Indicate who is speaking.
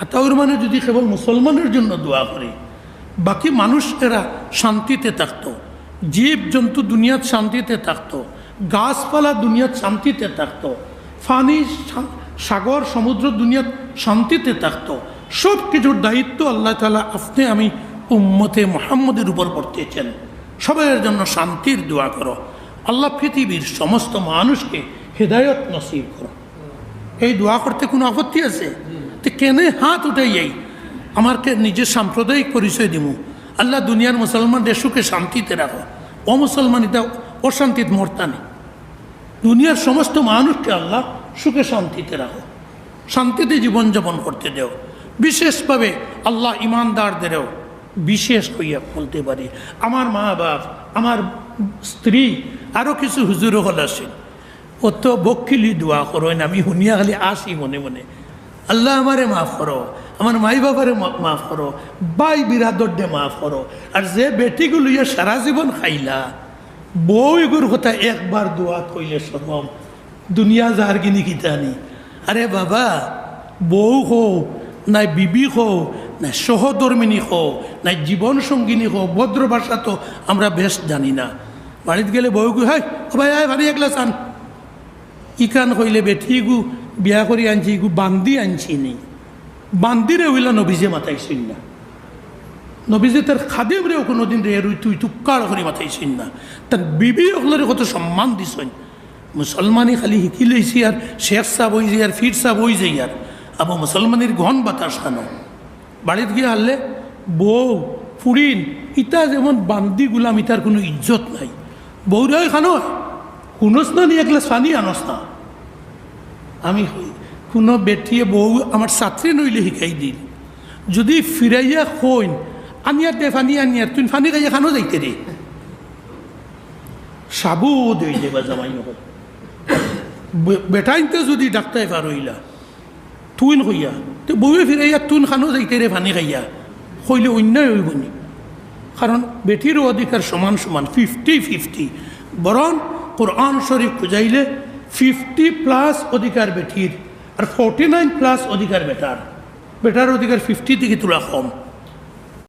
Speaker 1: আতাউর মানে যদি কেবল মুসলমানের জন্য দোয়া করি, বাকি মানুষ এরা শান্তিতে থাকতো, জীব জন্তু দুনিয়াত শান্তিতে থাকতো, গাছপালা দুনিয়াত শান্তিতে থাকতো, ফানি সাগর সমুদ্র দুনিয়াত শান্তিতে থাকতো। সব কিছুর দায়িত্ব আল্লাহ তাআলা আপনি আমি উম্মতে মুহাম্মদের উপর পড়তেছেন। সবার জন্য শান্তির দোয়া করো। আল্লাহ পৃথিবীর সমস্ত মানুষকে হেদায়ত নসিব করো। এই দোয়া করতে কোনো আপত্তি আছে? তো কেনে হাত উঠাইয়াই আমাকে নিজের সাম্প্রদায়িক পরিচয় দিব। আল্লাহ দুনিয়ার মুসলমানদের সুখে শান্তিতে রাখো, অমুসলমানিতা অশান্তিতে মরতা নেই। দুনিয়ার সমস্ত মানুষকে আল্লাহ সুখে শান্তিতে রাখো, শান্তিতে জীবনযাপন করতে দেও। বিশেষভাবে আল্লাহ ইমানদারদেরও বিশেষ হইয়া বলতে পারি, আমার মা বাপ, আমার স্ত্রী, আরও কিছু হুজুর হল আছেন, অত বকিলি দোয়া করেন, আমি শুনিয়া খালি আসি মনে মনে। আল্লাহ আমারে মাফ করো, আমার মাই বাবারে মাফ করো, বাই বিরাদরডে মাফ করো। আর যে বেটিগুলো ইয়া সারা জীবন খাইলা, বউগুর কথা একবার দোয়া কইলে সরম, দুনিয়া যার কিনি কিতানি। আরে বাবা, বউ হো নাই বিবি হো নাই সহধর্মিনী হো নাই জীবন সঙ্গিনী হো, ভদ্র ভাষা তো আমরা বেশ জানি না। বাড়িতে গেলে বউগু হাই ভাই আয় ভারী একলা চান ইকান কইলে বেঠিগু বিয়া করি আনছি, ইগু বান্দি আনছি নেই। বান্দিরে হইলা নবীজে মাথাইছেন না, নবীজে তার খাদেমরেও কোনোদিন রে রুই তুই তুক্কার করে মাথাইছেন না। তার বিবি ওগুলোর কত সম্মান দিছেন। মুসলমানি খালি শিকি লইছি আর শেখ সাহ হয়ে যাই আর ফির সাহ হয়ে যাই আর আবার মুসলমানের ঘন বাতাস খানো। বাড়িতে গিয়ে হারলে বউ ফুরিন ইটা যেমন বান্দি গুলাম, ইটার কোনো ইজ্জত নাই। বউরাই খানো শুনোস না নি একলা সানি আনস না। আমি কোনো বেটিয়ে বউ আমার ছাত্রী নইলে শিকাই দিল, যদি ফিরাইয়া কইন আনিয়ার দে ফানি আনিয়ার, তুই ফানি খাইয়া খানো যাইতে রে সাবুদ হয়ে যাবা জামাই নকল। বেটাইনতে যদি ডাক্তার পার হইলা তুইন কইয়া, তো বউয়ে ফিরাইয়া তুন খানো যাইতে রে ফানি খাইয়া কইলে অন্যায় হইব নি? কারণ বেটিরও অধিকার সমান সমান, 50-50। বরং কোরআন শরীফ খুঁজাইলে 50+ অধিকার বেটির আর 49+ অধিকার বেটার। বেটার অধিকার 50 থেকে তোলা কম।